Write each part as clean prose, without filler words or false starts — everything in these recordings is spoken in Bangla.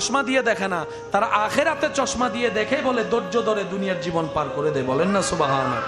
চশমা দিয়ে দেখে না, তারা আখিরাতে চশমা দিয়ে দেখে বলে ধৈর্য ধরে দুনিয়ার জীবন পার করে দেয়। বলেন না সুবহানাল্লাহ।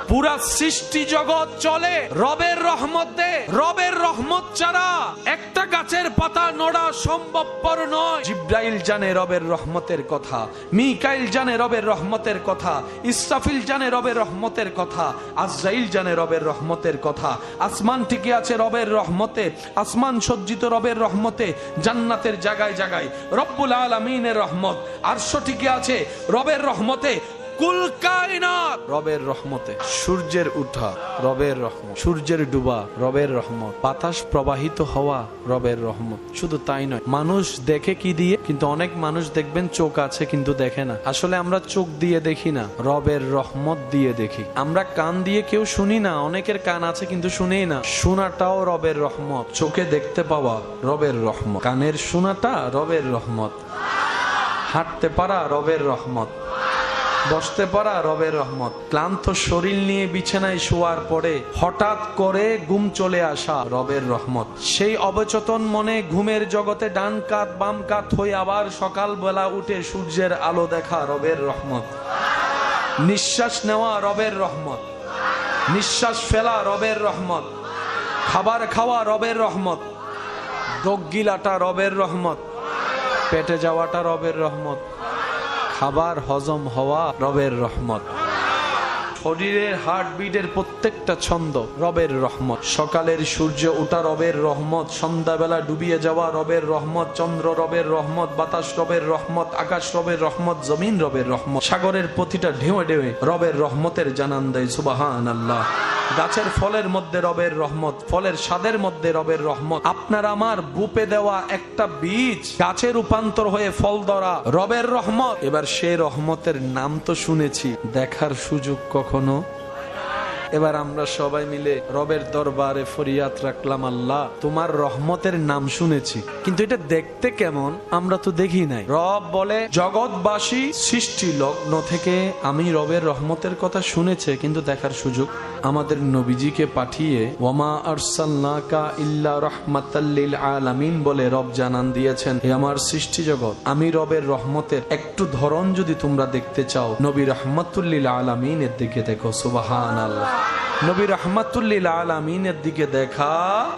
পুরা সৃষ্টি জগৎ চলে রবের রহমতে। রবের রহমত ছাড়া একটা গাছের পাতা নড়া সম্ভবপর নয়। জিব্রাইল জানে রবের রহমতের কথা, মিকাইল জানে রবের রহমতের কথা, ইসরাফিল জানে রবের রহমতের কথা, আজরাইল জানে রবের রহমতের কথা। আসমান টিকে আছে রবের রহমতে, আসমান সজ্জিত রবের রহমতে, জান্নাতের জায়গায় জায়গায় রব্বুল আলামিনের রহমত। আরশ টিকে আছে রবের রহমতে, কুল কায়নাত রবের রহমতে। সূর্যের উঠা রবের রহমত, সূর্যের ডুবা রবের রহমত, বাতাস প্রবাহিত হওয়া রবের রহমত। শুধু তাই নয়, মানুষ দেখে কি দিয়ে? কিন্তু অনেক মানুষ দেখবেন চোখ আছে কিন্তু দেখে না। আসলে আমরা চোখ দিয়ে দেখি না, রবের রহমত দিয়ে দেখি। আমরা কান দিয়ে কেউ শুনি না, অনেকের কান আছে কিন্তু শুনেই না। শোনাটাও রবের রহমত। চোখে দেখতে পাওয়া রবের রহমত, কানের শোনাটা রবের রহমত, হাঁটতে পারা রবের রহমত, বসতে পারা রবের রহমত, ক্লান্ত শরীর নিয়ে বিছানায় শোয়ার পরে হঠাৎ করে ঘুম চলে আসা রবের রহমত। সেই অবচেতন মনে ঘুমের জগতে ডান কাত বাম কাত হয়ে আবার সকালবেলা উঠে সূর্যের আলো দেখা রবের রহমত। নিঃশ্বাস নেওয়া রবের রহমত, নিঃশ্বাস ফেলা রবের রহমত, খাবার খাওয়া রবের রহমত, ডোক গিলাটা রবের রহমত, পেটে যাওয়াটা রবের রহমত, খাবার হজম হওয়া রবের রহমত, শরীরের হার্টবিটের প্রত্যেকটা ছন্দ রবের রহমত, সকালের সূর্য ওঠা রবের রহমত, সন্ধ্যাবেলা ডুবিয়ে যাওয়া রবের রহমত, চন্দ্র রবের রহমত, বাতাস রবের রহমত, আকাশ রবের রহমত, জমিন রবের রহমত, সাগরের প্রতিটা ঢেউয়ে ঢেউয়ে রবের রহমতের জানান দেয় সুবহানাল্লাহ। গাছের ফলের মধ্যে রবের রহমত, ফলের স্বাদের মধ্যে রবের রহমত। আপনার আমার বুপে দেওয়া একটা বীজ গাছে রূপান্তর হয়ে ফল ধরা রবের রহমত। এবার সে রহমতের নাম তো শুনেছি, দেখার সুযোগ কখনো। এবার আমরা সবাই মিলে রবের দরবারে ফরিয়াদ রাখলাম, আল্লাহ তোমার রহমতের নাম শুনেছি, কিন্তু এটা দেখতে কেমন আমরা তো দেখি নাই। রব বলে, জগৎবাসী সৃষ্টি লগ্ন থেকে আমি রবের রহমতের কথা শুনেছে কিন্তু দেখার সুযোগ আমাদের নবীজিকে পাঠিয়ে ওয়ামা আরসালনাকা ইল্লা রাহমাতাল লিল আলামিন বলে রব জানান দিয়েছেন, হে আমার সৃষ্টি জগৎ, আমি রবের রহমতের একটু ধরন যদি তোমরা দেখতে চাও, নবী রাহমাতুল লিল আলামিনের দিকে দেখো। সুবহানাল্লাহ। নবী রাহমাতুল লিল আলামিনের দিকে দেখা,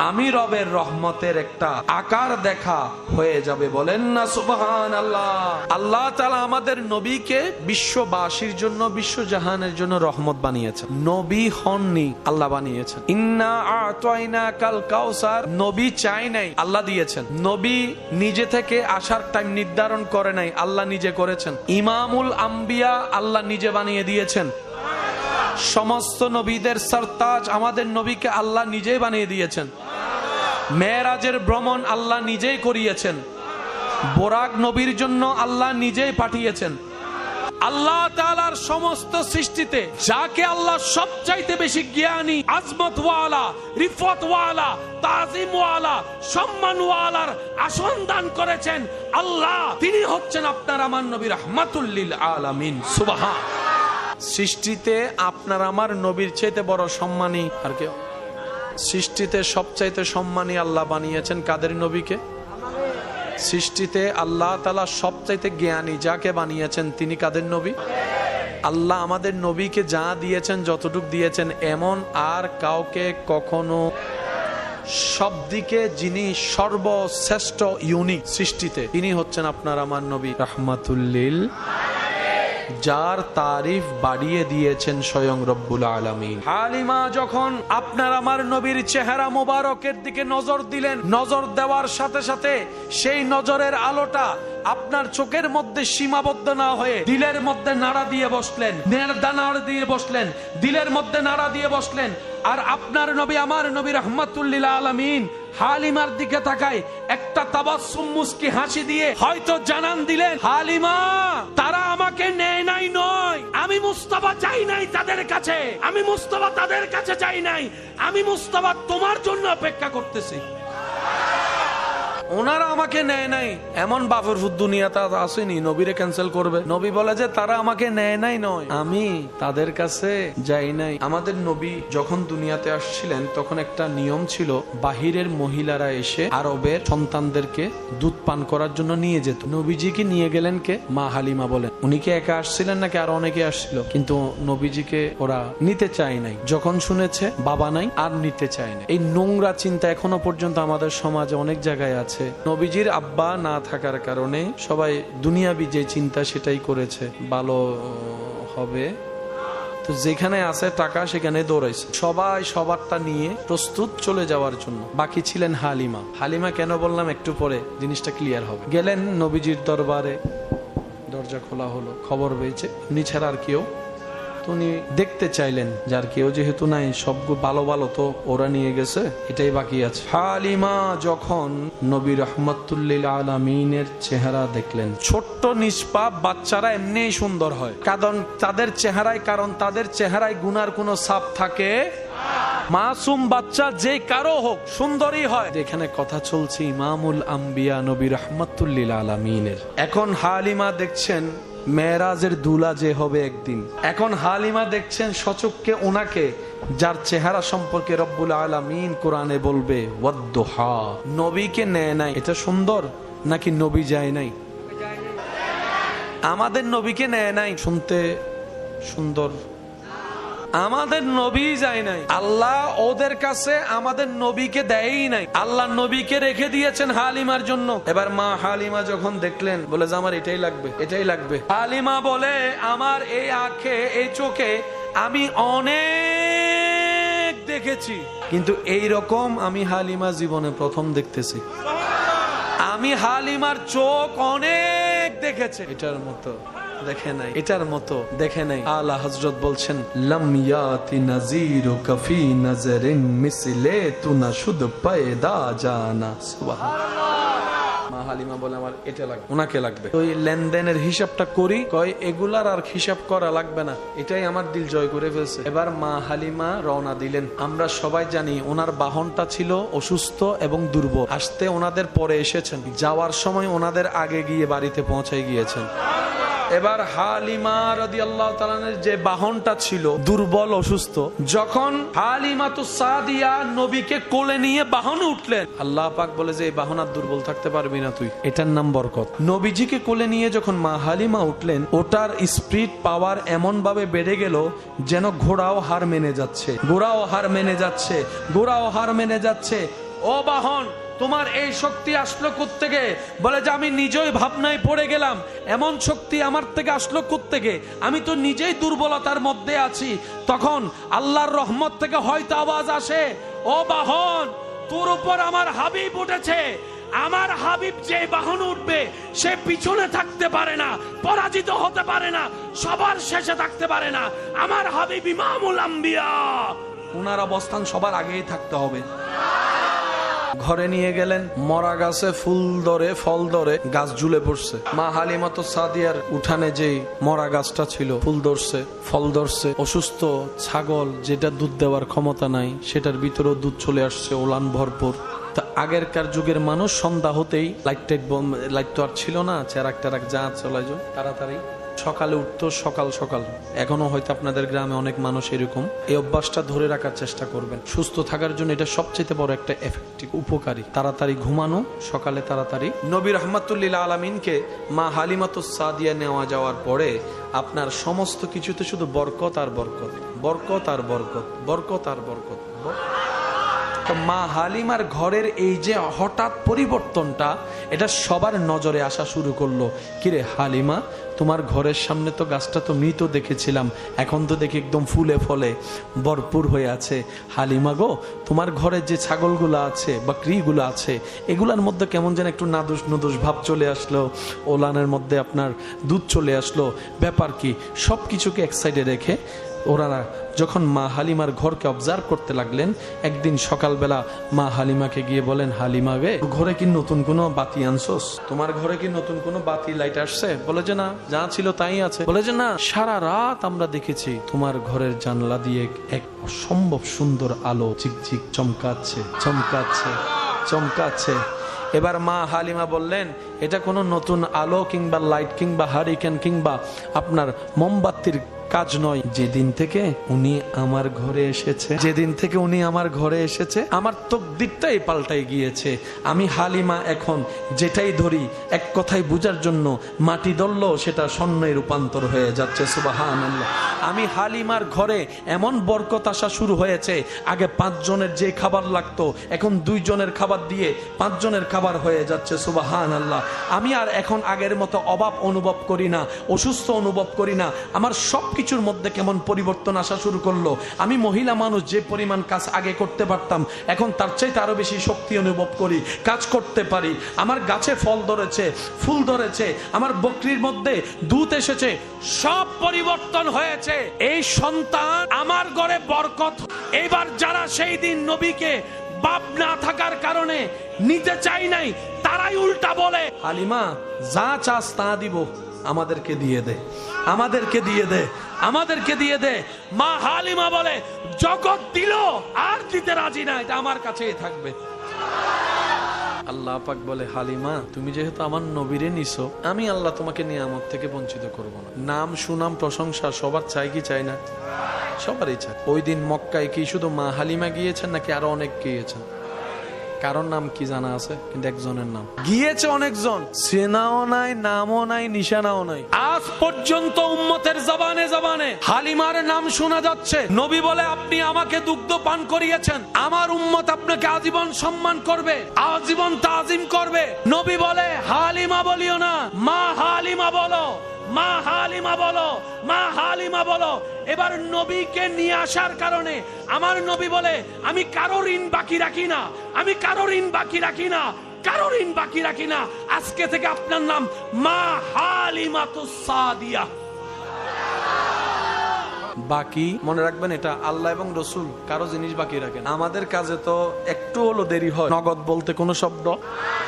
আমি রবের রহমতের একটা আকার দেখা হয়ে যাবে। বলেন না সুবহানাল্লাহ। আল্লাহ তাআলা আমাদের নবীকে বিশ্ববাসীর জন্য, বিশ্বজাহানের জন্য রহমত বানিয়েছেন। নবী হননি, আল্লাহ বানিয়েছেন। ইন্না আ'তাইনাকাল কাউসার, নবী চাই নাই, আল্লাহ দিয়েছেন। নবী নিজে থেকে আসার টাইম নির্ধারণ করে নাই, আল্লাহ নিজে করেছেন। ইমামুল আম্বিয়া আল্লাহ নিজে বানিয়ে দিয়েছেন। সমস্ত নবীদের সরতাজ আমাদের নবীকে আল্লাহ নিজেই বানিয়ে দিয়েছেন। মেরাজের ভ্রমণ আল্লাহ নিজেই করিয়েছেন। বোরাক নবীর জন্য আল্লাহ নিজেই পাঠিয়েছেন। আল্লাহ তাআলার সমস্ত সৃষ্টিতে যাকে আল্লাহ সবচাইতে বেশি জ্ঞানী, আজমত ওয়ালা, রিফত ওয়ালা, তাজিম ওয়ালা, সম্মান ওয়ালার আসন দান করেছেন আল্লাহ, তিনি হচ্ছেন আপনার আমার নবী রাহমাতুল লিল আলামিন। সুবহান। সৃষ্টিতে আপনার আমার নবীর চাইতে বড় সম্মানী আর কেউ? সৃষ্টিতে সবচাইতে সম্মানী আল্লাহ বানিয়েছেন কাদের নবীকে? সৃষ্টিতে আল্লাহ তাআলা সবচাইতে জ্ঞানী যাকে বানিয়েছেন তিনি কাদের নবী? আল্লাহ আমাদের নবীকে যা দিয়েছেন, যতটুক দিয়েছেন, এমন আর কাউকে কখনো, সব দিকে যিনি সর্বশ্রেষ্ঠ ইউনিক সৃষ্টিতে, তিনি হচ্ছেন আপনার আমার নবী রাহমাতুল লিল, যার তারিফ বাড়িয়ে দিয়েছেন স্বয়ং রব্বুল আলামিন। হালিমা যখন আপনার আমার নবীর চেহারা মোবারকের দিকে নজর দিলেন, নজর দেওয়ার সাথে সাথে সেই নজরের আলোটা আপনার চোখের মধ্যে সীমাবদ্ধ না হয়ে দিলের মধ্যে নাড়া দিয়ে বসলেন, নাড়া দিয়ে বসলেন, দিলের মধ্যে নাড়া দিয়ে বসলেন। আর আপনার নবী আমার নবী রাহমাতুল লিল আলামিন হালিমার দিকে তাকায় একটা তাবাসসুম মুস্কি হাসি দিয়ে হয়তো জানান দিলেন, হালিমা তারা আমাকে নেয় নাই নয়, আমি মুস্তাফা চাই নাই তাদের কাছে, আমি মুস্তাফা তাদের কাছে চাই নাই, আমি মুস্তাফা তোমার জন্য অপেক্ষা করতেছি। ওনারা আমাকে নেয় নাই, এমন বাপের ফুট দুনিয়াতে আসেনি নবীরে ক্যান্সেল করবে। নবী বলে যে তারা আমাকে নেয় নাই নয়, আমি তাদের কাছে যাই নাই। আমাদের নবী যখন দুনিয়াতে আসছিলেন তখন একটা নিয়ম ছিল, বাহিরের মহিলারা এসে আরবের সন্তানদেরকে দুধ পান করার জন্য নিয়ে যেত। নবীজিকে নিয়ে গেলেন কে? মা হালিমা বলেন। উনি কি একা আসছিলেন নাকি আরো অনেকে আসছিল? কিন্তু নবীজিকে ওরা নিতে চায় নাই। যখন শুনেছে বাবা নাই আর নিতে চায় না। এই নোংরা চিন্তা এখনো পর্যন্ত আমাদের সমাজে অনেক জায়গায় আছে। নবীজির আব্বা না থাকার কারণে সবাই দুনিয়াবি যে চিন্তা সেটাই করেছে, ভালো হবে তো যেখানে আছে টাকা সেখানে দৌড়াইছে। সবাই সবারটা নিয়ে প্রস্তুত চলে যাওয়ার জন্য। বাকি ছিলেন হালিমা। হালিমা কেন বললাম একটু পরে, জিনিসটা ক্লিয়ার হবে। গেলেন নবীজির দরবারে, দরজা খোলা হলো, খবর পেয়েছে উনি ছাড়া আর কেউ। তো উনি দেখতে চাইলেন যার কেউ যেহেতু নাই, সব ভালো ভালো তো ওরা নিয়ে গেছে, এটাই বাকি আছে। হালিমা যখন নবী রহমাতুল্লিল আলামিনের চেহারা দেখলেন, ছোট্ট নিষ্পাপ বাচ্চারা এমনিই সুন্দর হয়, কারণ তাদের চেহারায় গুনার কোনো ছাপ থাকে। মাসুম বাচ্চা যে কারো হোক সুন্দরই হয়। এখানে কথা চলছে ইমামুল আম্বিয়া নবী রহমাতুল্লিল আলামিনের। এখন হালিমা দেখছেন মেরাজের দুলা যে হবে একদিন। এখন হালিমা দেখছেন সচক্ষে ওনাকে, যার চেহারা সম্পর্কে রব্বুল আলামিন কোরআনে বলবে ওয়াদ্দুহা। নবীকে নেয় নাই, এটা সুন্দর নাকি নবী যায় নাই? আমাদের নবীকে নেয় নাই, শুনতে সুন্দর। আমাদের নবী যায় নাই, আল্লাহ ওদের কাছে আমাদের নবীকে দেয়ই নাই, আল্লাহ নবীকে রেখে দিয়েছেন হালিমার জন্য। এবার মা হালিমা যখন দেখলেন, বলে যে আমার এটাই লাগবে, এটাই লাগবে। হালিমা বলে আমার এই আঁখে, এই চোখে আমি অনেক দেখেছি, কিন্তু এই রকম আমি হালিমা জীবনে প্রথম দেখতেছি। আমি হালিমার চোখ অনেক দেখেছে, এটার মতো দেখে নাই, এটার মতো দেখে নাই। আলা হযরত বলছেন লাম ইয়াতি নাযীরু কাফি নাজরিন মিসলে তুনা শুদ পায়দা জানা। সুবহানাল্লাহ। মা হালিমা বলে আমার এটা লাগবে, ওনাকে লাগবে। ওই লেনদেনের হিসাবটা করি, কয় এগুলার আর হিসাব করা লাগবে না, এটাই আমার দিল জয় করে ফেলছে। এবার মা হালিমা রওনা দিলেন। আমরা সবাই জানি ওনার বাহনটা ছিল অসুস্থ এবং দুর্বল, আসতে ওনাদের পরে এসেছেন, যাওয়ার সময় ওনাদের আগে গিয়ে বাড়িতে পৌঁছায় গিয়েছেন। এবার হালিমা রাদিয়াল্লাহু তাআলা যে বাহনটা ছিল দুর্বল অসুস্থ, যখন হালিমাতুস সাদিয়া নবীকে কোলে নিয়ে বাহনে উঠলেন, আল্লাহ পাক বলে যে এই বাহন আর দুর্বল থাকতে পারবি না তুই, এটার নাম বরকত। নবীজিকে কোলে নিয়ে যখন মা হালিমা উঠলেন, ওটার স্পিড পাওয়ার এমন ভাবে বেড়ে গেল যেন ঘোড়াও হার মেনে যাচ্ছে, ঘোড়াও হার মেনে যাচ্ছে, ঘোড়াও হার মেনে যাচ্ছে। ও বাহন, তোমার এই শক্তি আসলো কোত্থেকে? বলে যে আমি নিজেই ভাবনায় পড়ে গেলাম, এমন শক্তি আমার থেকে আসলো কোত্থেকে? আমি তো নিজেই দুর্বলতার মধ্যে আছি। তখন আল্লাহর রহমত থেকে হয়তো আওয়াজ আসে, ও বাহন, তোর উপর আমার হাবিব উঠেছে। আমার হাবিব যে বাহন উঠবে সে পিছনে থাকতে পারে না, পরাজিত হতে পারে না, সবার শেষে থাকতে পারে না। আমার হাবিব ইমামুল আম্বিয়া, ওনার অবস্থান সবার আগেই থাকতে হবে। ঘরে নিয়ে গেলেন, মরা গাছে ফুল ধরে ফল ধরে গাছ ঝুলে পড়ছে। মা হালিমাতুস সাদিয়ার উঠানে যে মরা গাছটা ছিল, ফুল ধরছে, ফল ধরছে। অসুস্থ ছাগল যেটা দুধ দেওয়ার ক্ষমতা নাই, সেটার ভিতরেও দুধ চলে আসছে, ওলান ভরপুর। তা আগেরকার যুগের মানুষ সন্ধ্যা হতেই লাইট তো আর ছিল না, চেরাক টেরাক যা চলে যাও তাড়াতাড়ি সকালে উঠতো, সকাল সকাল। এখনো হয়তো আপনাদের গ্রামে অনেক মানুষ এরকম। এই অভ্যাসটা ধরে রাখার চেষ্টা করবেন, সুস্থ থাকার জন্য এটা সবচেয়ে বড় একটা এফেক্টিভ, উপকারী। তাড়াতাড়ি ঘুমানো, সকালে তাড়াতাড়ি। নবী রহমাতুল্লিল আলামিনকে মা হালিমাতুস সাদিয়া নেওয়া যাওয়ার পরে আপনার সমস্ত কিছুতে শুধু বরকত আর বরকত, বরকত আর বরকত, বরকত আর বরকত। তো মা হালিমার ঘরের এই যে হঠাৎ পরিবর্তনটা, এটা সবার নজরে আসা শুরু করলো। কিরে হালিমা, তোমার ঘরের সামনে তো গাছটা তো মৃত দেখেছিলাম, এখন তো দেখি একদম ফুলে ফলে ভরপুর হয়ে আছে। হালিমা গো, তোমার ঘরে যে ছাগলগুলো আছে, বকরিগুলো আছে, এগুলার মধ্যে কেমন যেন একটু নাদুস নুদুস ভাব চলে আসলো, ওলানের মধ্যে আপনার দুধ চলে আসলো, ব্যাপার কি? সব কিছুকে এক সাইডে রেখে ওরা যখন মা হালিমার ঘরকে অবজার্ভ করতে লাগলেন, একদিন সকালবেলা মা হালিমাকে গিয়ে বলেন, হালিমা গে, ঘরে কি নতুন কোনো বাতি আনছোস? তোমার ঘরে কি নতুন কোনো বাতি লাইট আসছে? বলে যে না, যা ছিল তাই আছে। বলে যে না, সারা রাত আমরা দেখেছি তোমার ঘরের জানলা দিয়ে এক অসম্ভব সুন্দর আলো ঝিকঝিক চমকাচ্ছে, চমকাচ্ছে, চমকাচ্ছে। এবার মা হালিমা বললেন, এটা কোনো নতুন আলো কিংবা লাইট কিংবা হারিকেন কিংবা আপনার মোমবাতির কাজ নয়। যেদিন থেকে উনি আমার ঘরে এসেছে, যেদিন থেকে উনি আমার ঘরে এসেছে, আমার তকদিরটাই পাল্টাই গিয়েছে। আমি হালিমা এখন যেটাই ধরি, এক কথায় বুঝার জন্য মাটি দললো সেটা স্বর্ণে রূপান্তর হয়ে যাচ্ছে। সুবহানাল্লাহ। আমি হালিমার ঘরে এমন বরকত আসা শুরু হয়েছে, আগে 5 জনের যে খাবার লাগতো এখন 2 জনের খাবার দিয়ে 5 জনের খাবার হয়ে যাচ্ছে। সুবহানাল্লাহ। আমি আর এখন আগের মতো অভাব অনুভব করি না, অসুস্থ অনুভব করি না। আমার সব কিছুর মধ্যে কেমন পরিবর্তন আসা শুরু করলো। আমি মহিলা মানুষ, যে পরিমাণ কাজ আগে করতে পারতাম এখন তার চাইতে আরো বেশি শক্তি অনুভব করি, কাজ করতে পারি। আমার গাছে ফল ধরেছে, ফুল ধরেছে, আমার বকরির মধ্যে দুধ এসেছে, সব পরিবর্তন হয়েছে। এই সন্তান আমার ঘরে বরকত। এবার যারা সেই দিন নবীকে বাপ না থাকার কারণে নিতে চাই নাই, তারাই উল্টা বলে, হালিমা যা চাস তা দিব, আমাদেরকে দিয়ে দে, আমাদেরকে দিয়ে দে, আমাদেরকে দিয়ে দে। মা হালিমা বলে, জগৎ দিল আর দিতে রাজি না, এটা আমার কাছেই থাকবে। আল্লাহ পাক বলে, হালিমা তুমি যেহেতু আমার নবীরে নিছো, আমি আল্লাহ তোমাকে নিয়ামত থেকে বঞ্চিত করব না। নাম সুনাম প্রশংসা সবার চাই কি চাই না? সবারই চাই। ওই দিন মক্কায় কি শুধু মা হালিমা গিয়েছেন নাকি আরো অনেক গিয়েছেন? কারণ নাম কি জানা আছে, কিন্তু একজনের নাম গিয়েছে অনেকজন, চেনাও নাই, নামও নাই, নিশানাও নাই। আজ পর্যন্ত উম্মতের জবানে জবানে হালিমার নাম শোনা যাচ্ছে। নবী বলে, আপনি আমাকে দুগ্ধ পান করিয়েছেন, আমার উম্মত আপনাকে আজীবন সম্মান করবে, আজীবন তাজিম করবে। নবী বলে, হালিমা বলিও না, মা হালিমা বলো, মা হালিমা বলো, মা হালিমা বলো। এবার নবীকে নিয়ে আসার কারণে আমার নবী বলে, আমি কারো ঋণ বাকি রাখি না, আমি কারো ঋণ বাকি রাখি না, কারো ঋণ বাকি রাখি না। আজকে থেকে আপনার নাম মা হালিমাতুস সাদিয়া। বাকি মনে রাখবেন, এটা আল্লাহ এবং রসুল কারো জিনিস বাকি রাখেন। আমাদের কাজে তো একটু হলো দেরি হয়। নগদ বলতে কোনো শব্দ,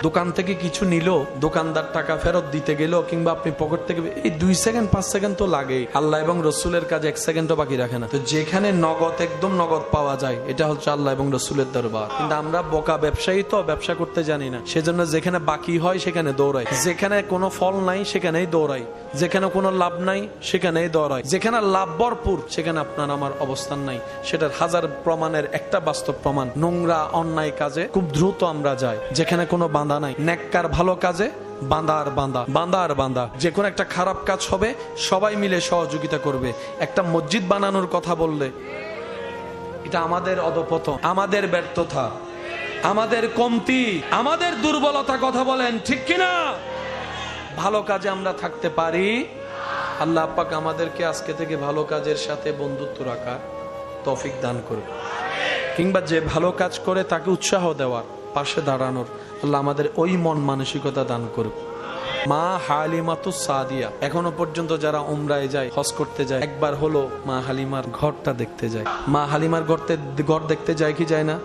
দোকান থেকে কিছু নিল, দোকানদার টাকা ফেরত দিতে গেল, কিংবা আপনি পকেট থেকে, এই 2 সেকেন্ড 5 সেকেন্ড তো লাগেই। আল্লাহ এবং রসুলের কাজে 1 সেকেন্ডও বাকি রাখে না। তো যেখানে নগদ, একদম নগদ পাওয়া যায়, এটা হচ্ছে আল্লাহ এবং রসুলের দরবার। কিন্তু আমরা বোকা ব্যবসায়ী, তো ব্যবসা করতে জানি না, সেজন্য যেখানে বাকি হয় সেখানে দৌড়াই, যেখানে কোনো ফল নাই সেখানেই দৌড়াই, যেখানে কোনো লাভ নাই সেখানেই দৌড়াই, যেখানে লাভ ভরপুর সেখানে আপনার আমার অবস্থান নাই। সেটার হাজার প্রমাণের একটা বাস্তব প্রমাণ, নোংরা অন্যায় কাজে খুব দ্রুত আমরা যাই, যেখানে কোনো বাঁধা নাই। নেককার ভালো কাজে বাঁধা আর বাঁধা, বাঁধা আর বাঁধা। যে কোনো একটা খারাপ কাজ হবে, সবাই মিলে সহযোগিতা করবে। একটা মসজিদ বানানোর কথা বললে, এটা আমাদের অধপতন, আমাদের ব্যর্থতা, আমাদের কমতি, আমাদের দুর্বলতা। কথা বলেন ঠিক কিনা? ভালো কাজে আমরা থাকতে পারি। আল্লাহ পাক আমাদেরকে আজকে থেকে ভালো কাজের সাথে বন্ধুত্ব রাখার তৌফিক দান করুন, কিংবা যে ভালো কাজ করে তাকে উৎসাহ দেওয়ার, পাশে দাঁড়ানোর আল্লাহ আমাদের ওই মন মানসিকতা দান করুন। মা হালিমাতুস সাদিয়া, এখনো পর্যন্ত যারা উমরায় যায়, হজ করতে যায়, একবার হলো মা হালিমার ঘরটা দেখতে যায়। মা হালিমার ঘর দেখতে যায় কি যায় না?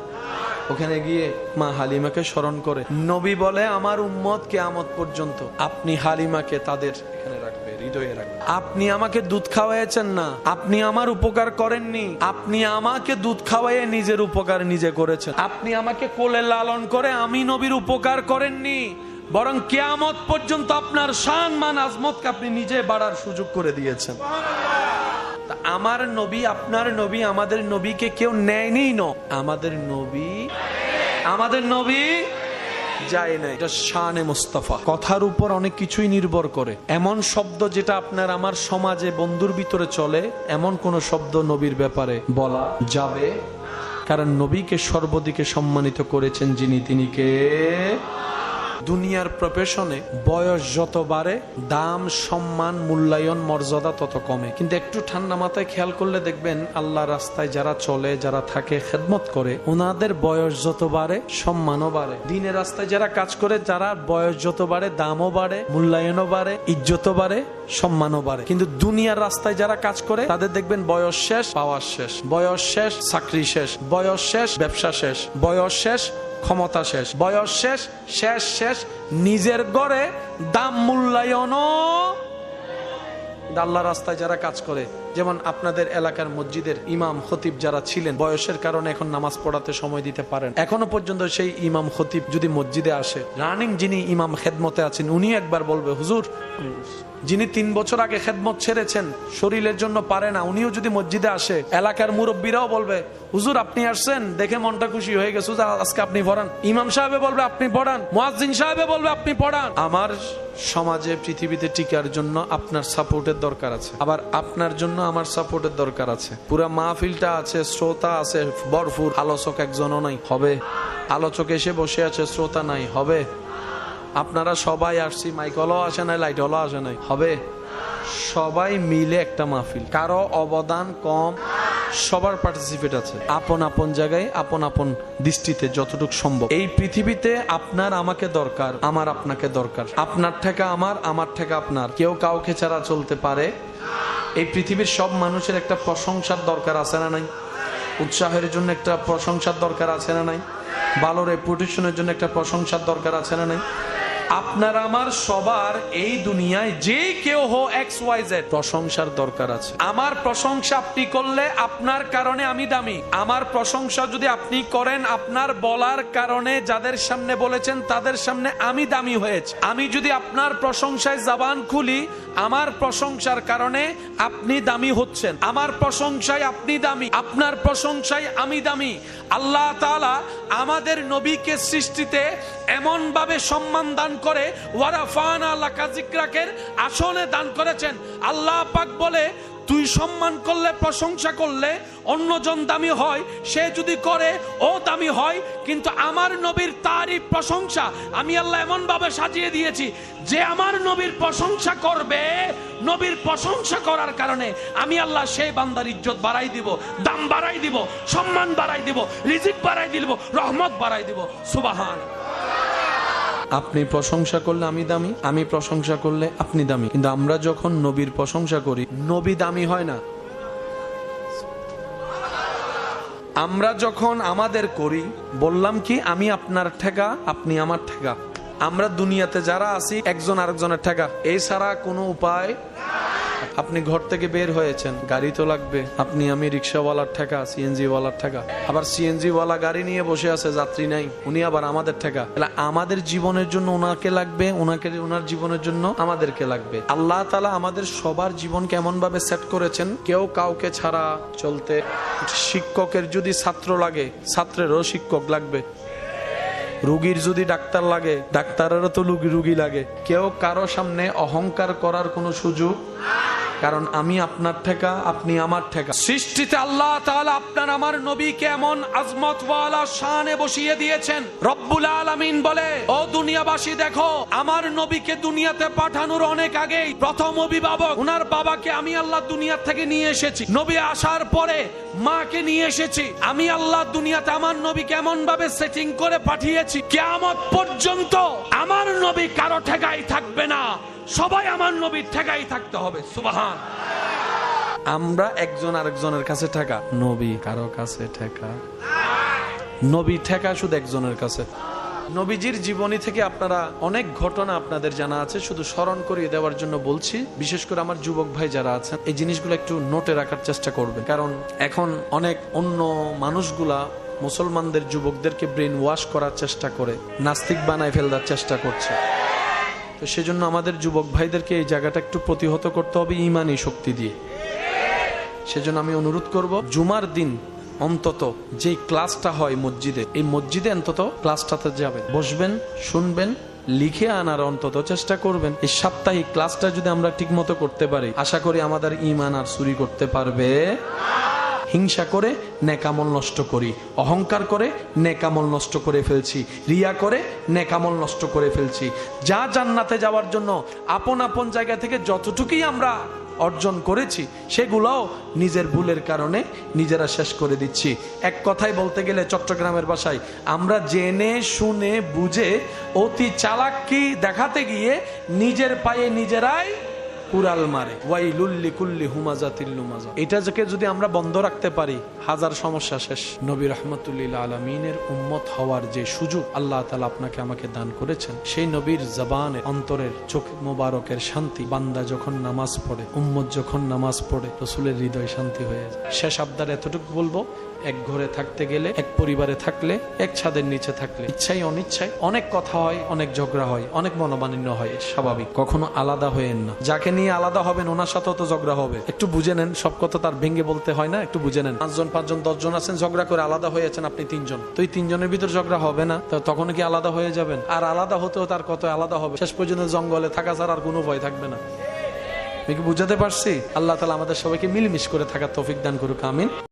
ওখানে গিয়ে মা হালিমাকে স্মরণ করে। নবী বলে, আমার উম্মত কিয়ামত পর্যন্ত আপনি হালিমাকে তাদের এখানে রাখবে, হৃদয়ে রাখবে। আপনি আমাকে দুধ খাওয়াইছেন না, আপনি আমার উপকার করেননি, আপনি আমাকে দুধ খাওয়াইয়ে নিজের উপকার নিজে করেছেন। আপনি আমাকে কোলে লালন করে আমি নবীর উপকার করেননি, বরং কিয়ামত পর্যন্ত আপনার শান মান আজমতকে আপনি নিজে বাড়ার সুযোগ করে দিয়েছেন। আমার নবী, আপনার নবী, আমাদের নবীকে কেউ নেয়নি। আমাদের নবী যায় না। এটা শানে মুস্তাফা। কথার উপর অনেক কিছুই নির্ভর করে। এমন শব্দ যেটা আপনার আমার সমাজে বন্ধুর ভিতরে চলে, এমন কোন শব্দ নবীর ব্যাপারে বলা যাবে? কারণ নবীকে সর্বদিকে সম্মানিত করেছেন যিনি, তিনি কে? দুনিয়ার প্রফেশনে বয়স যত বাড়ে, দাম, সম্মান, মূল্যায়ন, মর্যাদা তত কমে। কিন্তু একটু ঠান্ডা মাথায় খেয়াল করলে দেখবেন, আল্লাহ রাস্তায় যারা চলে, যারা থাকে, খেদমত করে, ওনাদের বয়স যত বাড়ে সম্মানও বাড়ে। দিনের রাস্তায় যারা কাজ করে, যারা বয়স যত বাড়ে দামও বাড়ে, মূল্যায়নও বাড়ে, ইজ্জতও বাড়ে, সম্মানও বাড়ে। কিন্তু দুনিয়ার রাস্তায় যারা কাজ করে, তাদের দেখবেন বয়স শেষ, পাওয়ার শেষ, বয়স শেষ, চাকরি শেষ, বয়স শেষ, ব্যবসা শেষ, বয়স শেষ, ক্ষমতা শেষ, বয়স শেষ, শেষ শেষ, নিজের গড়ে দাম মূল্যায়নও আল্লাহ রাস্তায় যারা কাজ করে, যেমন আপনাদের এলাকার মসজিদের ইমাম খতিব যারা ছিলেন, বয়সের কারণে এখন নামাজ পড়াতে সময় দিতে পারেন, এখনো পর্যন্ত সেই ইমাম খতিব যদি মসজিদে আসে, রানিং যিনি ইমাম খেদমতে আছেন উনি একবার বলবে, হুজুর যিনি 3 বছর আগে খেদমত ছেড়েছেন, শরীরের জন্য পারে না, উনিও যদি মসজিদে আসে, এলাকার মুরব্বীরাও বলবে, হুজুর আপনি আসছেন, দেখে মনটা খুশি হয়ে গেছে, আজকে আপনি পড়ান। ইমাম সাহেবে বলবে আপনি পড়ান, মুয়াজ্জিন সাহেবে বলবে আপনি পড়ান। আমার সমাজে পৃথিবীতে টিকার জন্য আপনার সাপোর্টের দরকার আছে, আবার আপনার জন্য আমার সাপোর্টের দরকার আছে। পুরা মাহফিলটা আছে, শ্রোতা আছে ভরপুর, আলোচক একজনও নাই, হবে? আলোচক এসে বসে আছে, শ্রোতা নাই, হবে? আপনারা সবাই আসছি, মাইক হলো আসে নাই, লাইট হলো আসে নাই, হবে? সবাই মিলে একটা মাহফিল, কারো অবদান কম, সবার পার্টিসিপেট আছে, আপন আপন জায়গায় আপন আপন দৃষ্টিতে যতটুকু সম্ভব। এই পৃথিবীতে আপনার আমাকে দরকার, আমার আপনাকে দরকার, আপনার থেকে আমার, আমার থেকে আপনার, কেউ কাউকে ছাড়া চলতে পারে? এই পৃথিবীর সব মানুষের একটা প্রশংসার দরকার আছে না নাই? উৎসাহের জন্য একটা প্রশংসার দরকার আছে না নাই? ভালো রেপুটেশনের জন্য একটা প্রশংসার দরকার আছে না নাই? আপনার আমার সবার এই দুনিয়ায় যে কেউ হো XYZ প্রশংসার দরকার আছে। আমার প্রশংসা আপনি করলে আপনার কারণে আমি দামি, আমার প্রশংসা যদি আপনি করেন আপনার বলার কারণে যাদের সামনে বলেছেন তাদের সামনে আমি দামি হয়েছে। আমি যদি আপনার প্রশংসায় জবান খুলি, আমার প্রশংসার কারণে আপনি দামি হচ্ছেন, আমার প্রশংসায় আপনি দামি, আপনার প্রশংসায় আমি দামি। আল্লাহ তাআলা আমাদের নবীকে সৃষ্টিতে এমন ভাবে সম্মান দান করে, ওয়ারাফানা লাকা যিকরাকের আসনে দান করেছেন। আল্লাহ পাক বলে, তুই সম্মান করলে, প্রশংসা করলে অন্যজন দামি হয়, সে যদি করে ও দামি হয়, কিন্তু আমার নবীর তারিফ প্রশংসা আমি আল্লাহ এমন ভাবে সাজিয়ে দিয়েছি, যে আমার নবীর প্রশংসা করবে, নবীর প্রশংসা করার কারণে আমি আল্লাহ সেই বান্দার ইজ্জত বাড়াই দিব, দাম বাড়াই দিব, সম্মান বাড়াই দিব, রিজিক বাড়াই দিব, রহমত বাড়াই দিব। সুবহান। আপনি প্রশংসা করলে আমি দামি, আমি প্রশংসা করলে আপনি দামি, কিন্তু আমরা যখন নবীর প্রশংসা করি, নবী দামি হয় না। আমরা যখন আমাদের করি, বললাম কি, আমি আপনার ঠেকা, আপনি আমার ঠেকা। আমরা দুনিয়াতে যারা আছি একজন আরেকজনের ঠেকা, এই ছাড়া কোনো উপায়। আপনি ঘর থেকে বের হয়েছেন, গাড়ি তো লাগবে, আপনি আমি রিক্সাওয়ালার ঠেকা, সিএনজি ওয়ালার ঠেকা, আবার সিএনজি ওয়ালা গাড়ি নিয়ে বসে আছে, যাত্রী নাই, উনি আবার আমাদের ঠেকা। আমাদের জীবনের জন্য ওনাকে লাগবে, ওনাকে ওনার জীবনের জন্য আমাদেরকে লাগবে। আল্লাহ তাআলা আমাদের সবার জীবন কেমন ভাবে সেট করেছেন, কেউ কাউকে ছাড়া চলতে। শিক্ষকের যদি ছাত্র লাগে, ছাত্রেরও শিক্ষক লাগবে। রোগীর যদি ডাক্তার লাগে, ডাক্তারেরও তো রোগী লাগে। কেউ কারো সামনে অহংকার করার কোনো সুযোগ, কারণ আমি আপনার ঠেকা, আপনি আমার ঠেকা। সৃষ্টিতে আল্লাহ তাআলা আপনার আমার নবীকে এমন আজমত ওয়ালা শানে বসিয়ে দিয়েছেন। রব্বুল আলামিন বলে, ও দুনিয়াবাসী দেখো, আমার নবীকে দুনিয়াতে পাঠানোর অনেক আগেই প্রথম অভিভাবক ওনার বাবাকে আমি আল্লাহ দুনিয়া থেকে নিয়ে এসেছি। নবী আসার পরে মাকে নিয়ে এসেছি। আমি আল্লাহ দুনিয়াতে আমার নবীকে এমন ভাবে সেটিং করে পাঠিয়েছি, কিয়ামত পর্যন্ত আমার নবী কারো ঠেকাই থাকবে না, সবাই আমার নবীর ঠেকাই থাকতে হবে। সুবহান। আমরা একজন আরেকজনের কাছে ঠেকা, নবী কারো কাছে ঠেকা, নবী ঠেকা শুধু একজনের কাছে। নবীজির জীবনী থেকে আপনারা অনেক ঘটনা আপনাদের জানা আছে, শুধু স্মরণ করিয়ে দেওয়ার জন্য বলছি। বিশেষ করে আমার যুবক ভাই যারা আছেন, এই জিনিসগুলো একটু নোটে রাখার চেষ্টা করবেন, কারণ এখন অনেক অন্য মানুষগুলা মুসলমানদের যুবকদেরকে ব্রেন ওয়াশ করার চেষ্টা করে, নাস্তিক বানায় ফেলার চেষ্টা করছে। তো সেজন্য আমাদের যুবক ভাইদেরকে এই জায়গাটা একটু প্রতিহত করতে হবে ঈমানি শক্তি দিয়ে। সেজন্য আমি অনুরোধ করব, জুমার দিন অন্তত যে ক্লাসটা হয় মসজিদে, এই মসজিদে অন্তত ক্লাসটাতে যাবেন, বসবেন, শুনবেন, লিখে আনার অন্তত চেষ্টা করবেন। এই সাপ্তাহিক ক্লাসটা যদি আমরা ঠিক মতো করতে পারি, আশা করি আমাদের ঈমান আর চুরি করতে পারবে। হিংসা করে নেকামল নষ্ট করি, অহংকার করে নেকামল নষ্ট করে ফেলছি, রিয়া করে নেকামল নষ্ট করে ফেলছি। যা জান্নাতে যাওয়ার জন্য আপন আপন জায়গা থেকে যতটুকুই আমরা অর্জন করেছি, সেগুলোও নিজের ভুলের কারণে নিজেরা শেষ করে দিচ্ছি। এক কথায় বলতে গেলে, চট্টগ্রামের ভাষায়, আমরা জেনে শুনে বুঝে অতি চালাকি দেখাতে গিয়ে নিজের পায়ে নিজেরাই কুরাল মারে, ওয়াইলুল লিকুল্লি হুমাজাতিল লুমাজা। এটা যদি আমরা বন্ধ রাখতে পারি, হাজার সমস্যা শেষ। নবী রাহমাতুল্লিল আলামিনের উম্মত হওয়ার যে সুযোগ আল্লাহ তাআলা আপনাকে আমাকে দান করেছেন, সেই নবীর জবানে অন্তরের চোখ মোবারকের শান্তি, বান্দা যখন নামাজ পড়ে, উম্মত যখন নামাজ পড়ে, রাসূলের হৃদয় শান্তি হয়ে যায়। শেষ আবদার এতটুকু বলবো, এক ঘরে থাকতে গেলে, এক পরিবারে থাকলে, এক ছাদের নিচে থাকলে ইচ্ছাই অনিচ্ছায় অনেক কথা হয়, অনেক ঝগড়া হয়, অনেক মনোমালিন্য হয়, স্বাভাবিক। কখনো আলাদা হয়েন না। যাকে নিয়ে আলাদা হবেন ওনার সাথেও তো ঝগড়া হবে। একটু বুঝে নেন, সব কথা তার ভেঙে বলতে হয় না, একটু বুঝে নেন। 5 জন 5 জন 10 জন আছেন, ঝগড়া করে আলাদা হয়েছেন আপনি 3 জন, তো এই 3 জনের ভিতর ঝগড়া হবে না? তো তখন কি আলাদা হয়ে যাবেন? আর আলাদা হতেও তার কত আলাদা হবে, শেষ পর্যন্ত জঙ্গলে থাকা ছাড়া আর কোনো ভয় থাকবে না। আমি কি বুঝাতে পারছি? আল্লাহ তাআলা আমাদের সবাইকে মিলমিশ করে থাকার তৌফিক দান করুক, আমিন।